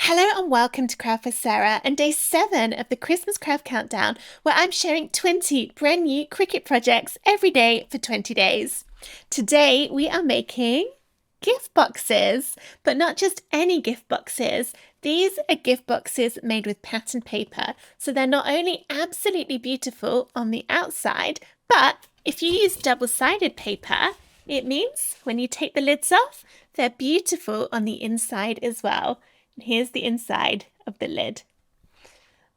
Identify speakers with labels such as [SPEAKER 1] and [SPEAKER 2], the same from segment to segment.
[SPEAKER 1] Hello and welcome to Craft with Sarah and day 7 of the Christmas Craft Countdown, where I'm sharing 20 brand new Cricut projects every day for 20 days. Today we are making gift boxes, but not just any gift boxes. These are gift boxes made with pattern paper, so they're not only absolutely beautiful on the outside, but if you use double-sided paper, it means when you take the lids off, they're beautiful on the inside as well. And here's the inside of the lid.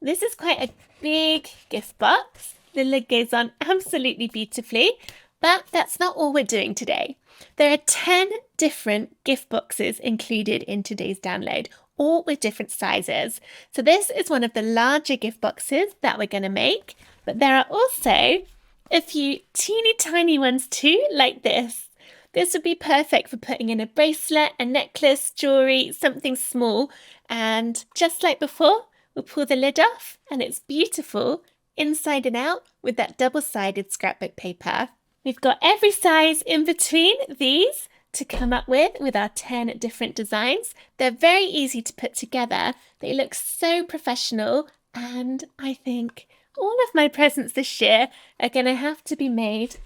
[SPEAKER 1] This is quite a big gift box. The lid goes on absolutely beautifully, but that's not all we're doing today. There are 10 different gift boxes included in today's download, all with different sizes. So this is one of the larger gift boxes that we're going to make, but there are also a few teeny tiny ones too, like this. This would be perfect for putting in a bracelet, a necklace, jewellery, something small. And just like before, we'll pull the lid off and it's beautiful inside and out with that double-sided scrapbook paper. We've got every size in between these to come up with our 10 different designs. They're very easy to put together. They look so professional, and I think all of my presents this year are going to have to be made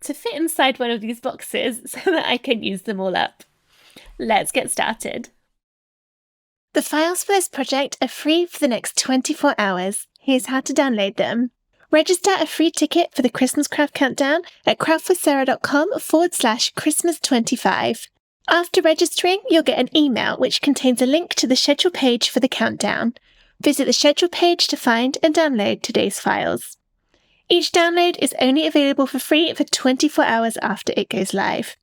[SPEAKER 1] to fit inside one of these boxes so that I can use them all up. Let's get started. The files for this project are free for the next 24 hours. Here's how to download them. Register a free ticket for the Christmas Craft Countdown at craftwithsarah.com/Christmas25. After registering, you'll get an email which contains a link to the schedule page for the countdown. Visit the schedule page to find and download today's files. Each download is only available for free for 24 hours after it goes live.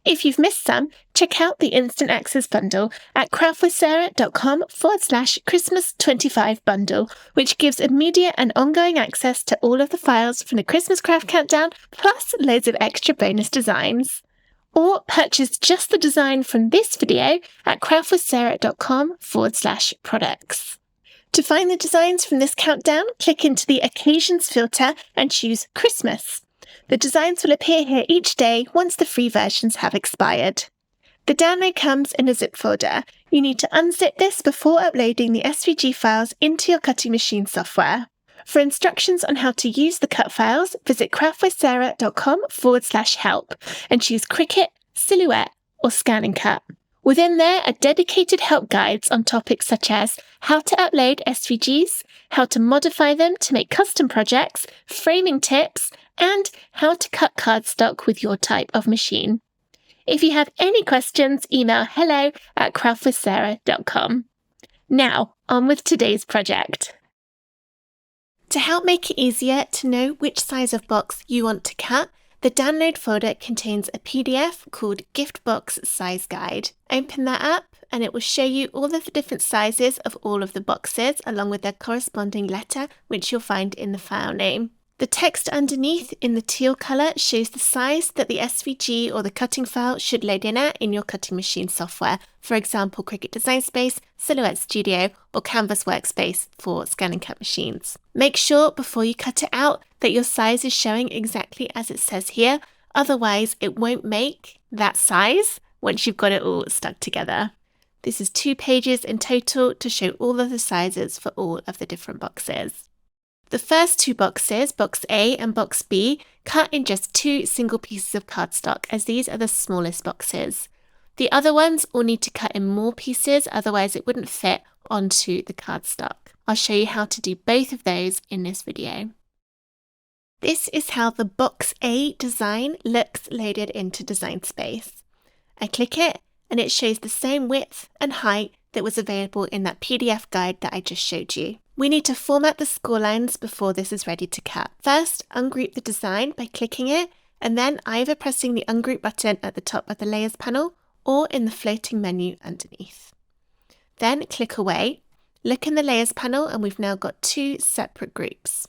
[SPEAKER 1] If you've missed some, check out the Instant Access Bundle at craftwithsarah.com/Christmas25 bundle, which gives immediate and ongoing access to all of the files from the Christmas Craft Countdown, plus loads of extra bonus designs. Or purchase just the design from this video at craftwithsarah.com/products. To find the designs from this countdown, click into the Occasions filter and choose Christmas. The designs will appear here each day once the free versions have expired. The download comes in a zip folder. You need to unzip this before uploading the SVG files into your cutting machine software. For instructions on how to use the cut files, visit craftwithsarah.com/help and choose Cricut, Silhouette, or Scan and Cut. Within there are dedicated help guides on topics such as how to upload SVGs, how to modify them to make custom projects, framing tips, and how to cut cardstock with your type of machine. If you have any questions, email hello@craftwithsarah.com. Now, on with today's project. To help make it easier to know which size of box you want to cut, the download folder contains a PDF called Gift Box Size Guide. Open that up and it will show you all of the different sizes of all of the boxes along with their corresponding letter, which you'll find in the file name. The text underneath in the teal colour shows the size that the SVG or the cutting file should load in at in your cutting machine software, for example Cricut Design Space, Silhouette Studio, or Canvas Workspace for scan and cut machines. Make sure before you cut it out that your size is showing exactly as it says here, otherwise it won't make that size once you've got it all stuck together. This is 2 pages in total to show all of the sizes for all of the different boxes. The first 2 boxes, Box A and Box B, cut in just 2 single pieces of cardstock, as these are the smallest boxes. The other ones all need to cut in more pieces, otherwise it wouldn't fit onto the cardstock. I'll show you how to do both of those in this video. This is how the Box A design looks loaded into Design Space. I click it and it shows the same width and height that was available in that PDF guide that I just showed you. We need to format the score lines before this is ready to cut. First, ungroup the design by clicking it and then either pressing the ungroup button at the top of the layers panel or in the floating menu underneath. Then click away, look in the layers panel and we've now got 2 separate groups.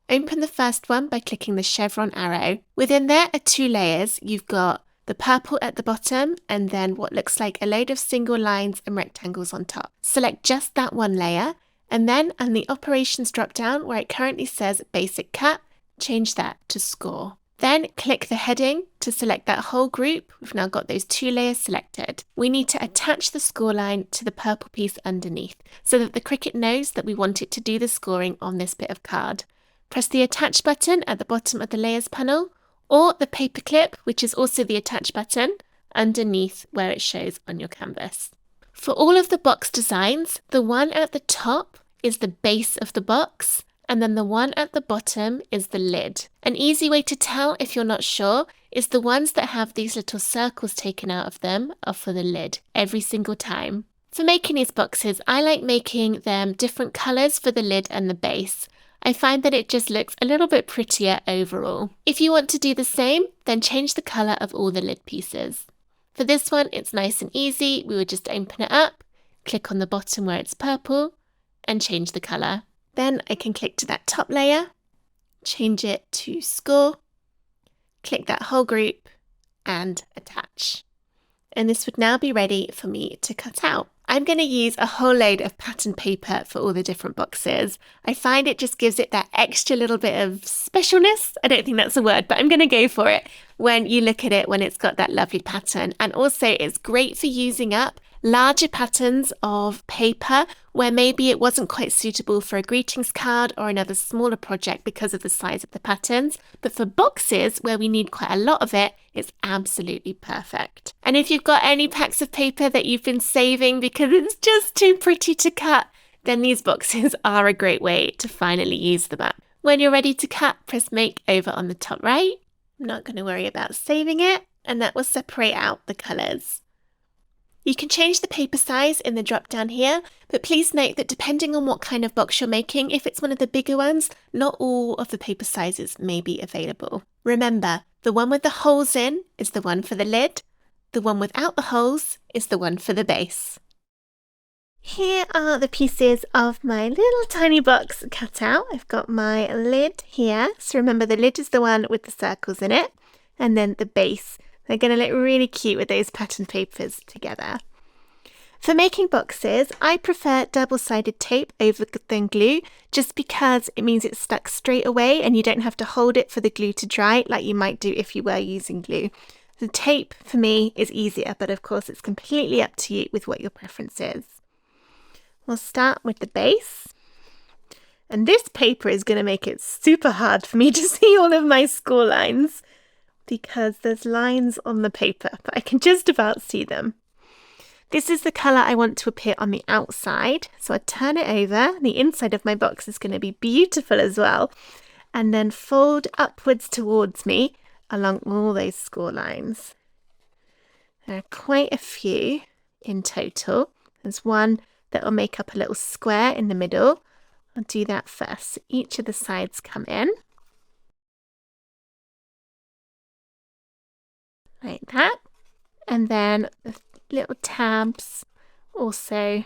[SPEAKER 1] Open the first one by clicking the chevron arrow. Within there are 2 layers. You've got the purple at the bottom and then what looks like a load of single lines and rectangles on top. Select just that one layer. And then on the operations drop down where it currently says basic cut, change that to score. Then click the heading to select that whole group. We've now got those 2 layers selected. We need to attach the score line to the purple piece underneath so that the Cricut knows that we want it to do the scoring on this bit of card. Press the attach button at the bottom of the layers panel, or the paper clip, which is also the attach button, underneath where it shows on your canvas. For all of the box designs, the one at the top is the base of the box, and then the one at the bottom is the lid. An easy way to tell if you're not sure is the ones that have these little circles taken out of them are for the lid every single time. For making these boxes, I like making them different colours for the lid and the base. I find that it just looks a little bit prettier overall. If you want to do the same, then change the colour of all the lid pieces. For this one, it's nice and easy. We would just open it up, click on the bottom where it's purple, and change the colour. Then I can click to that top layer, change it to score, click that whole group, and attach. And this would now be ready for me to cut out. I'm going to use a whole load of pattern paper for all the different boxes. I find it just gives it that extra little bit of specialness. I don't think that's a word, but I'm going to go for it when you look at it when it's got that lovely pattern. And also it's great for using up larger patterns of paper where maybe it wasn't quite suitable for a greetings card or another smaller project because of the size of the patterns. But for boxes where we need quite a lot of it, it's absolutely perfect. And if you've got any packs of paper that you've been saving because it's just too pretty to cut, then these boxes are a great way to finally use them up. When you're ready to cut, press make over on the top right. I'm not going to worry about saving it, and that will separate out the colours. You can change the paper size in the drop down here, but please note that depending on what kind of box you're making, if it's one of the bigger ones, not all of the paper sizes may be available. Remember, the one with the holes in is the one for the lid, the one without the holes is the one for the base. Here are the pieces of my little tiny box cut out. I've got my lid here, so remember the lid is the one with the circles in it, and then the base. They're going to look really cute with those pattern papers together. For making boxes, I prefer double-sided tape over than glue just because it means it's stuck straight away and you don't have to hold it for the glue to dry like you might do if you were using glue. The tape for me is easier, but of course it's completely up to you with what your preference is. We'll start with the base. And this paper is going to make it super hard for me to see all of my score lines, because there's lines on the paper, but I can just about see them. This is the colour I want to appear on the outside, so I turn it over. The inside of my box is going to be beautiful as well, and then fold upwards towards me along all those score lines. There are quite a few in total. There's one that will make up a little square in the middle. I'll do that first. So each of the sides come in. Like that, and then the little tabs also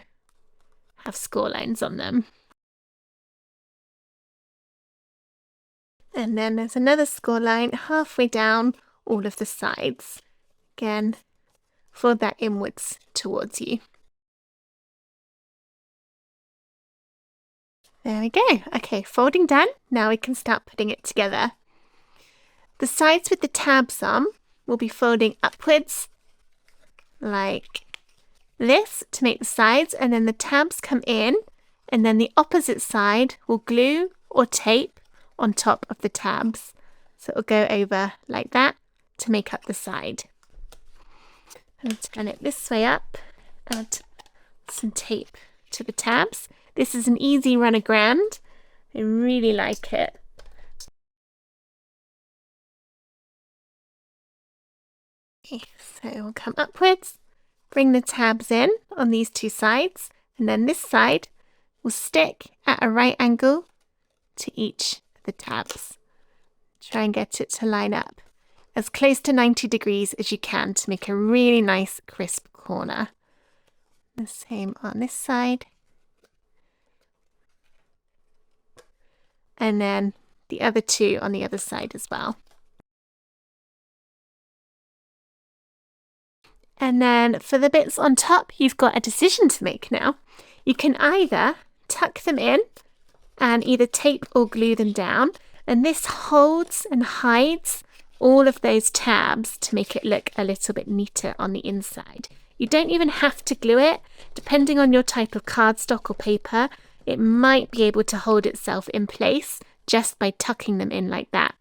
[SPEAKER 1] have score lines on them. And then there's another score line halfway down all of the sides. Again, fold that inwards towards you. There we go. Okay, folding done. Now we can start putting it together. The sides with the tabs on we'll be folding upwards like this to make the sides, and then the tabs come in, and then the opposite side will glue or tape on top of the tabs. So it'll go over like that to make up the side. I'm going to turn it this way up, add some tape to the tabs. This is an easy runaground. I really like it. Okay, so we'll come upwards, bring the tabs in on these two sides, and then this side will stick at a right angle to each of the tabs. Try and get it to line up as close to 90 degrees as you can to make a really nice crisp corner. The same on this side. And then the other two on the other side as well. And then for the bits on top, you've got a decision to make now. You can either tuck them in and either tape or glue them down, and this holds and hides all of those tabs to make it look a little bit neater on the inside. You don't even have to glue it. Depending on your type of cardstock or paper, it might be able to hold itself in place just by tucking them in like that.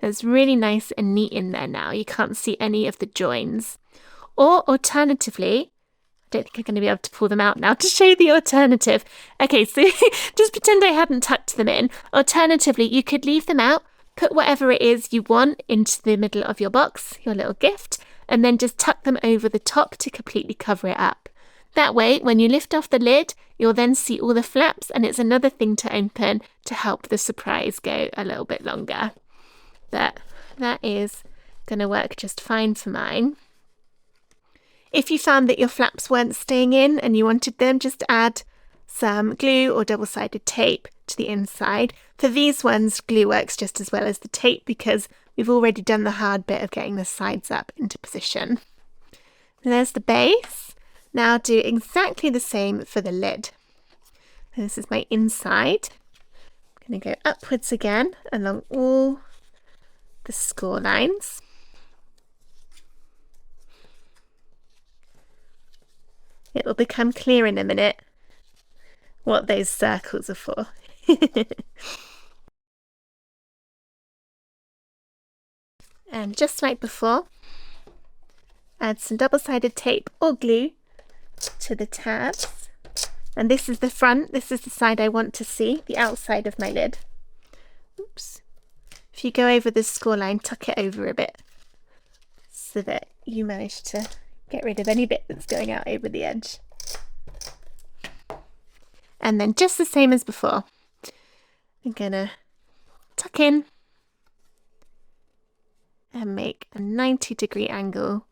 [SPEAKER 1] It's really nice and neat in there now. You can't see any of the joins. Or alternatively, I don't think I'm going to be able to pull them out now to show you the alternative. Okay, so just pretend I hadn't tucked them in. Alternatively, you could leave them out, put whatever it is you want into the middle of your box, your little gift, and then just tuck them over the top to completely cover it up. That way, when you lift off the lid, you'll then see all the flaps, and it's another thing to open to help the surprise go a little bit longer. But that is going to work just fine for mine. If you found that your flaps weren't staying in and you wanted them, just add some glue or double-sided tape to the inside. For these ones, glue works just as well as the tape because we've already done the hard bit of getting the sides up into position. And there's the base. Now do exactly the same for the lid. This is my inside. I'm going to go upwards again along all the score lines. It will become clear in a minute what those circles are for. And just like before, add some double-sided tape or glue to the tabs. And this is the front, this is the side I want to see, the outside of my lid. Oops. If you go over the score line, tuck it over a bit so that you manage to get rid of any bit that's going out over the edge. And then just the same as before, I'm gonna tuck in and make a 90-degree angle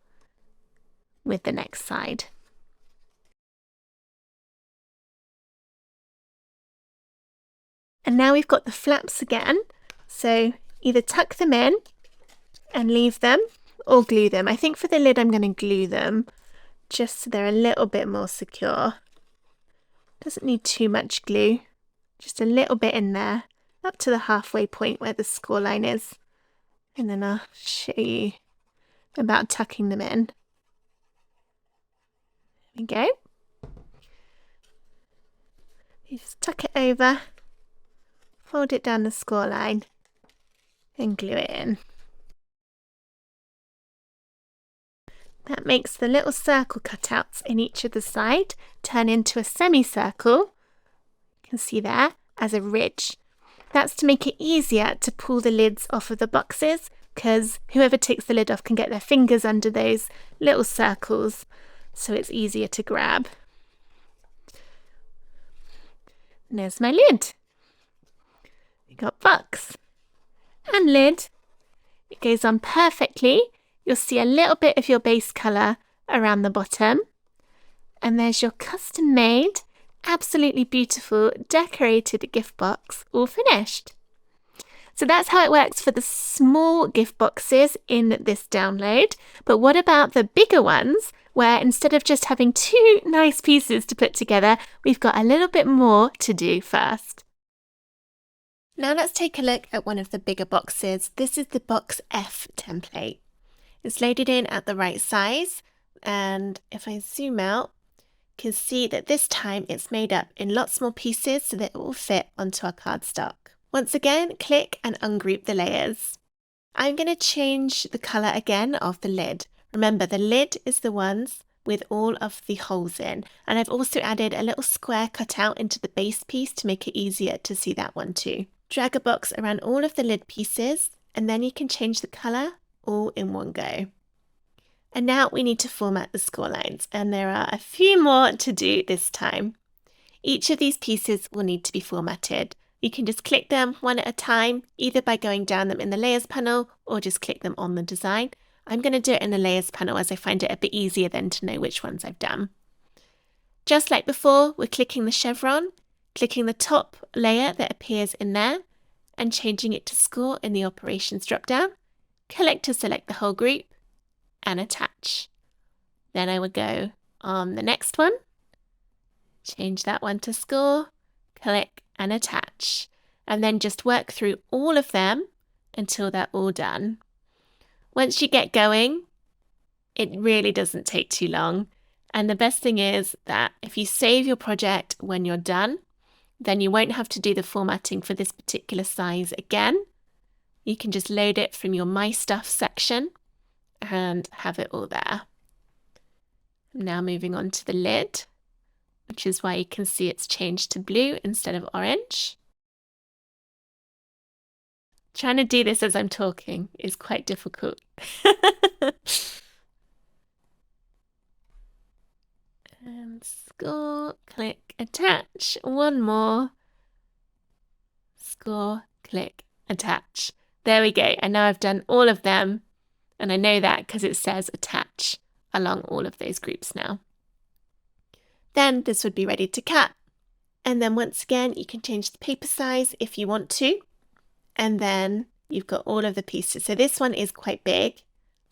[SPEAKER 1] with the next side. And now we've got the flaps again, so either tuck them in and leave them or glue them. I think for the lid I'm going to glue them just so they're a little bit more secure. Doesn't need too much glue, just a little bit in there up to the halfway point where the score line is, and then I'll show you about tucking them in. There we go. You just tuck it over, fold it down the score line and glue it in. That makes the little circle cutouts in each of the side turn into a semicircle, you can see there, as a ridge. That's to make it easier to pull the lids off of the boxes, because whoever takes the lid off can get their fingers under those little circles, so it's easier to grab. And there's my lid. We got box and lid. It goes on perfectly. You'll see a little bit of your base colour around the bottom. And there's your custom made, absolutely beautiful, decorated gift box all finished. So that's how it works for the small gift boxes in this download. But what about the bigger ones, where instead of just having two nice pieces to put together, we've got a little bit more to do first. Now let's take a look at one of the bigger boxes. This is the box F template. It's loaded in at the right size, and if I zoom out, you can see that this time it's made up in lots more pieces so that it will fit onto our cardstock. Once again, click and ungroup the layers. I'm going to change the colour again of the lid. Remember, the lid is the ones with all of the holes in, and I've also added a little square cut out into the base piece to make it easier to see that one too. Drag a box around all of the lid pieces, and then you can change the colour all in one go. And now we need to format the score lines, and there are a few more to do this time. Each of these pieces will need to be formatted. You can just click them one at a time, either by going down them in the layers panel or just click them on the design. I'm going to do it in the layers panel as I find it a bit easier then to know which ones I've done. Just like before, we're clicking the chevron, clicking the top layer that appears in there and changing it to score in the operations drop down. Click to select the whole group and attach. Then I would go on the next one, change that one to score, click and attach, and then just work through all of them until they're all done. Once you get going, it really doesn't take too long. And the best thing is that if you save your project when you're done, then you won't have to do the formatting for this particular size again. You can just load it from your My Stuff section and have it all there. Now moving on to the lid, which is why you can see it's changed to blue instead of orange. Trying to do this as I'm talking is quite difficult. And score, click, attach. One more. Score, click, attach. There we go. And now I've done all of them. And I know that because it says attach along all of those groups now. Then this would be ready to cut. And then once again, you can change the paper size if you want to. And then you've got all of the pieces. So this one is quite big,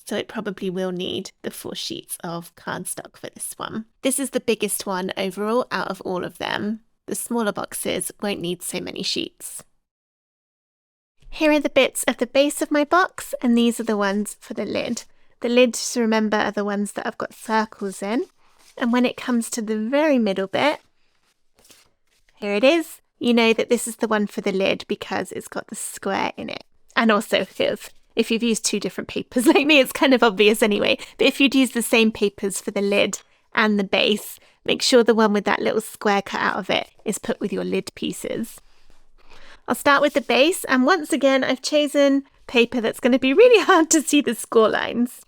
[SPEAKER 1] so it probably will need the 4 sheets of cardstock for this one. This is the biggest one overall out of all of them. The smaller boxes won't need so many sheets. Here are the bits of the base of my box, and these are the ones for the lid. The lids, to remember, are the ones that I've got circles in. And when it comes to the very middle bit, here it is. You know that this is the one for the lid because it's got the square in it. And also, if you've used 2 different papers like me, it's kind of obvious anyway. But if you'd use the same papers for the lid and the base, make sure the one with that little square cut out of it is put with your lid pieces. I'll start with the base, and once again, I've chosen paper that's going to be really hard to see the score lines.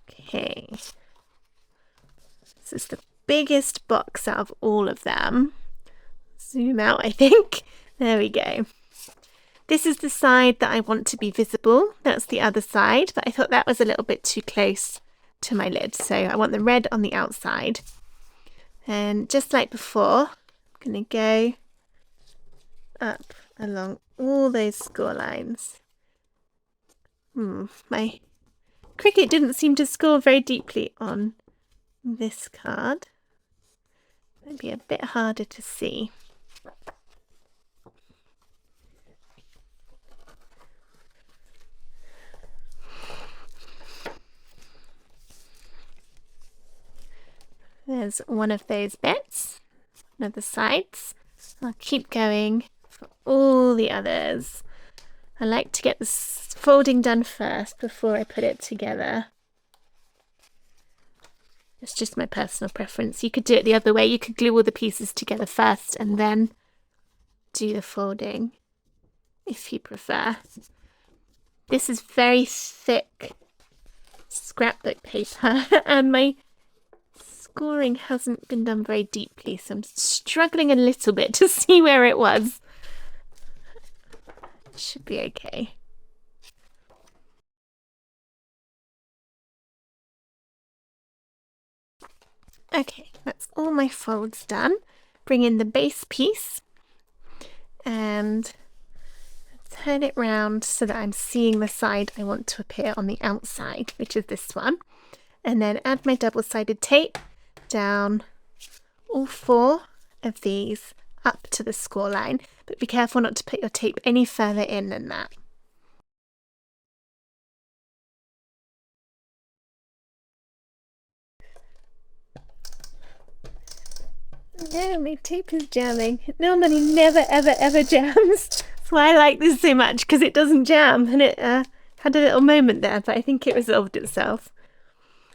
[SPEAKER 1] Okay. This is the biggest box out of all of them. Zoom out, I think. There we go. This is the side that I want to be visible. That's the other side, but I thought that was a little bit too close to my lid. So I want the red on the outside. And just like before, I'm going to go up along all those score lines. My Cricut didn't seem to score very deeply on this card. Might be a bit harder to see. There's one of those bits, one of the sides. I'll keep going for all the others. I like to get the folding done first before I put it together. It's just my personal preference. You could do it the other way. You could glue all the pieces together first and then do the folding, if you prefer. This is very thick scrapbook paper, and my scoring hasn't been done very deeply, so I'm struggling a little bit to see where it was. Should be okay. Okay, that's all my folds done. Bring in the base piece and turn it round so that I'm seeing the side I want to appear on the outside, which is this one. And then add my double-sided tape down all 4 of these up to the score line, but be careful not to put your tape any further in than that. No, my tape is jamming. It normally never, ever, ever jams. That's why I like this so much, because it doesn't jam, and it had a little moment there, but I think it resolved itself.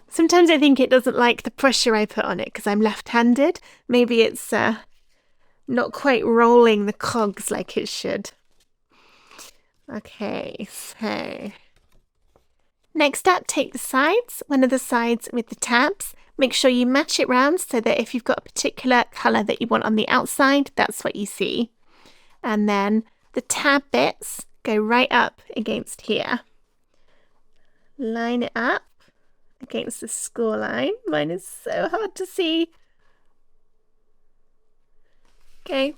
[SPEAKER 1] Sometimes I think it doesn't like the pressure I put on it because I'm left-handed. Maybe it's not quite rolling the cogs like it should. Okay, so next up, take the sides, one of the sides with the tabs. Make sure you match it round so that if you've got a particular colour that you want on the outside, that's what you see. And then the tab bits go right up against here. Line it up against the score line. Mine is so hard to see. Okay.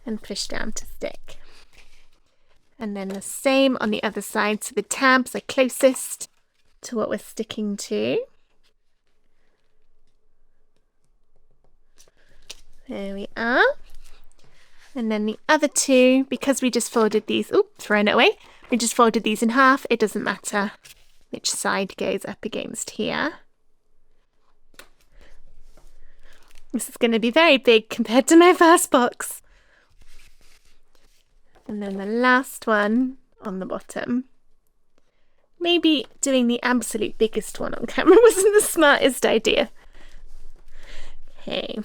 [SPEAKER 1] And push down to stick. And then the same on the other side, so the tabs are closest to what we're sticking to. There we are. And then the other two, because we just folded these, thrown it away. We just folded these in half. It doesn't matter which side goes up against here. This is going to be very big compared to my first box. And then the last one on the bottom. Maybe doing the absolute biggest one on camera wasn't the smartest idea. Okay.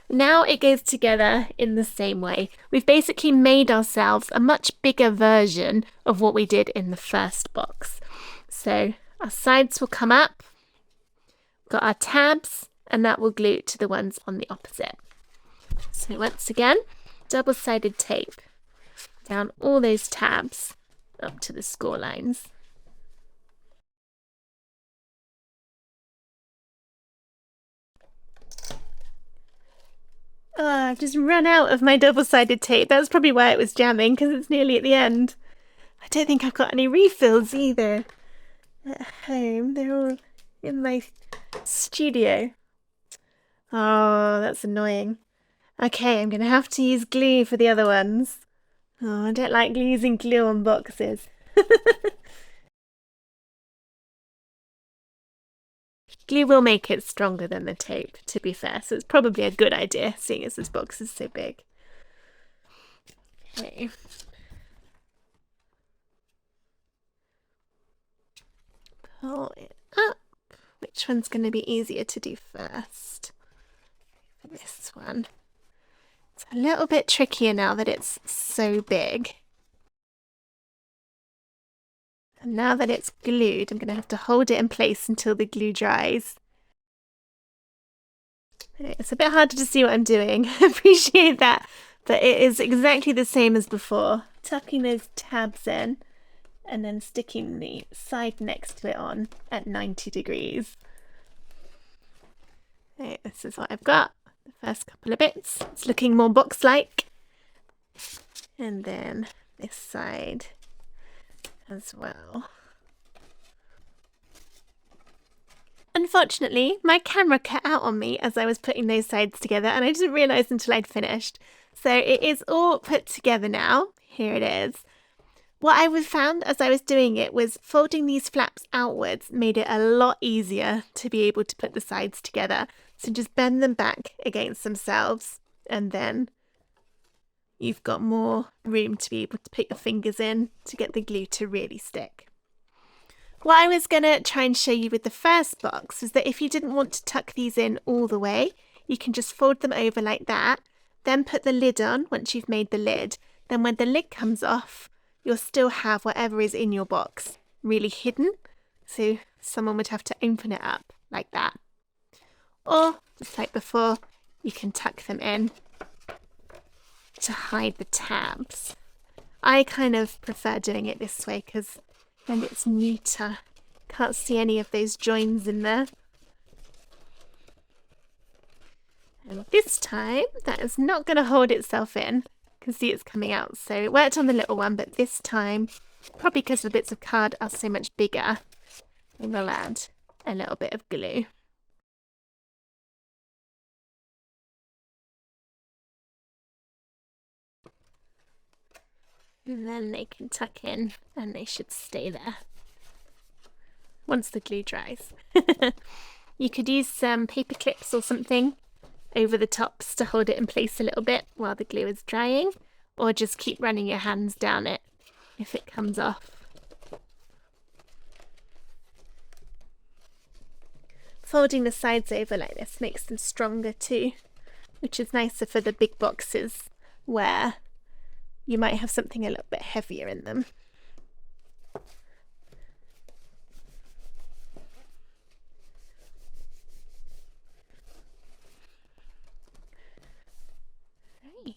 [SPEAKER 1] Now it goes together in the same way. We've basically made ourselves a much bigger version of what we did in the first box. So our sides will come up, got our tabs, and that will glue to the ones on the opposite. So once again, double-sided tape down all those tabs up to the score lines. Oh, I've just run out of my double-sided tape. That's probably why it was jamming, because it's nearly at the end. I don't think I've got any refills either at home. They're all in my studio. Oh, that's annoying. Okay, I'm going to have to use glue for the other ones. Oh, I don't like using glue on boxes. Glue will make it stronger than the tape, to be fair, so it's probably a good idea, seeing as this box is so big. Okay. Pull it up. Which one's going to be easier to do first? This one. It's a little bit trickier now that it's so big. And now that it's glued, I'm going to have to hold it in place until the glue dries. It's a bit harder to see what I'm doing. I appreciate that. But it is exactly the same as before. Tucking those tabs in and then sticking the side next to it on at 90 degrees. Okay, this is what I've got. The first couple of bits. It's looking more box-like. And then this side as well. Unfortunately, my camera cut out on me as I was putting those sides together, and I didn't realise until I'd finished. So it is all put together now. Here it is. What I found as I was doing it was folding these flaps outwards made it a lot easier to be able to put the sides together. So just bend them back against themselves, and then you've got more room to be able to put your fingers in to get the glue to really stick. What I was going to try and show you with the first box was that if you didn't want to tuck these in all the way, you can just fold them over like that, then put the lid on once you've made the lid. Then when the lid comes off, you'll still have whatever is in your box really hidden. So someone would have to open it up like that. Or, just like before, you can tuck them in to hide the tabs. I kind of prefer doing it this way because then it's neater. Can't see any of those joins in there. And this time, that is not going to hold itself in. You can see it's coming out. So it worked on the little one, but this time, probably because the bits of card are so much bigger, we'll add a little bit of glue. And then they can tuck in and they should stay there once the glue dries. You could use some paper clips or something over the tops to hold it in place a little bit while the glue is drying, or just keep running your hands down it if it comes off. Folding the sides over like this makes them stronger too, which is nicer for the big boxes where you might have something a little bit heavier in them. Right.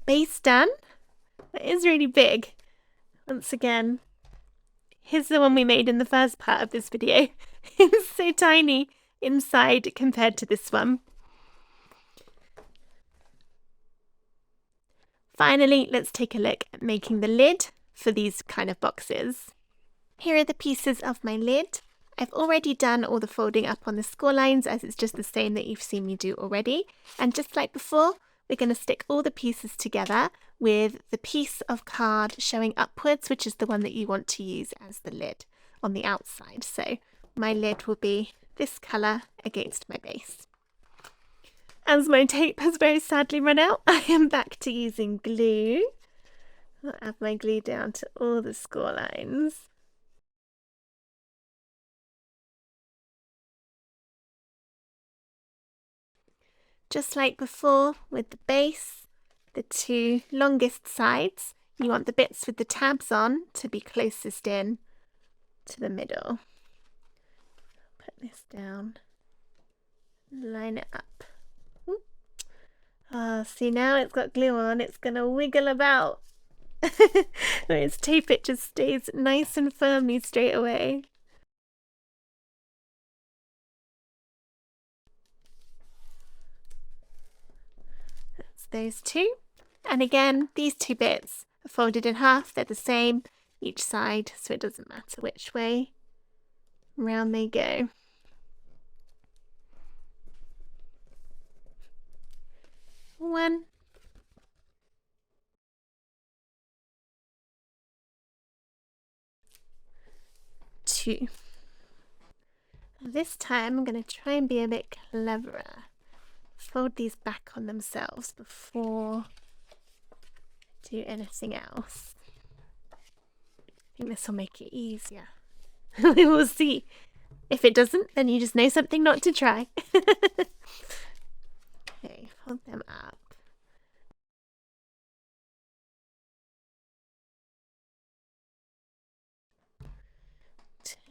[SPEAKER 1] Base done. It is really big. Once again, here's the one we made in the first part of this video. It's so tiny inside compared to this one. Finally, let's take a look at making the lid for these kind of boxes. Here are the pieces of my lid. I've already done all the folding up on the score lines, as it's just the same that you've seen me do already. And just like before, we're going to stick all the pieces together with the piece of card showing upwards, which is the one that you want to use as the lid on the outside. So my lid will be this colour against my base. As my tape has very sadly run out, I am back to using glue. I'll add my glue down to all the score lines. Just like before with the base, the two longest sides, you want the bits with the tabs on to be closest in to the middle. Put this down, line it up. See, now it's got glue on, it's going to wiggle about. Whereas tape, it just stays nice and firmly straight away. That's those two. And again, these two bits are folded in half. They're the same each side, so it doesn't matter which way round they go. One. Two. This time I'm going to try and be a bit cleverer. Fold these back on themselves before I do anything else. I think this will make it easier. We will see. If it doesn't, then you just know something not to try. Okay, fold them up.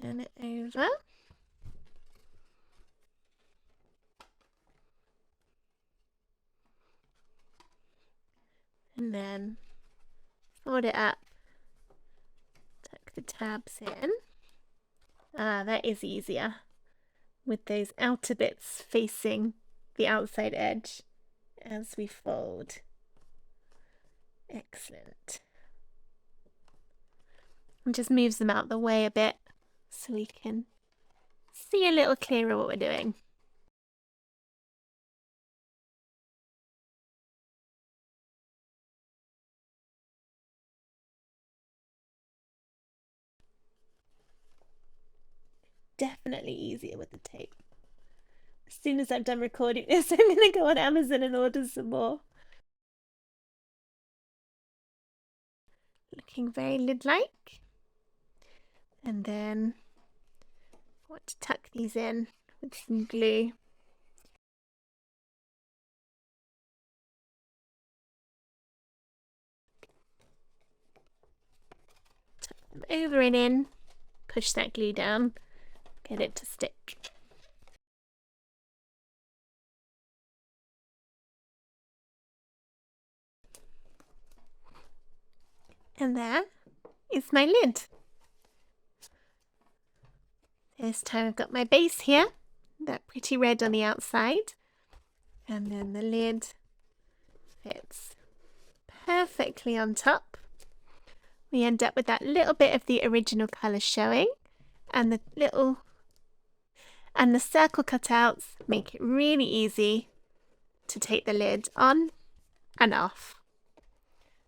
[SPEAKER 1] Turn it over. And then fold it up. Tuck the tabs in. That is easier with those outer bits facing the outside edge as we fold. Excellent. And just moves them out the way a bit so we can see a little clearer what we're doing. Definitely easier with the tape. As soon as I'm done recording this, I'm going to go on Amazon and order some more. Looking very lid-like. And then I want to tuck these in with some glue. Tuck them over and in. Push that glue down. Get it to stick. And there is my lid. This time I've got my base here, that pretty red on the outside, and then the lid fits perfectly on top. We end up with that little bit of the original colour showing, and the circle cutouts make it really easy to take the lid on and off.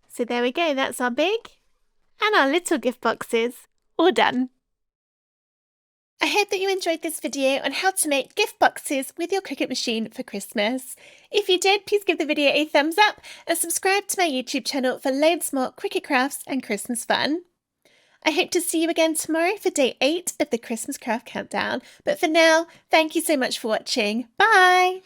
[SPEAKER 1] So there we go, that's our big and our little gift boxes all done. I hope that you enjoyed this video on how to make gift boxes with your Cricut machine for Christmas. If you did, please give the video a thumbs up and subscribe to my YouTube channel for loads more Cricut crafts and Christmas fun. I hope to see you again tomorrow for day 8 of the Christmas craft countdown. But for now, thank you so much for watching. Bye!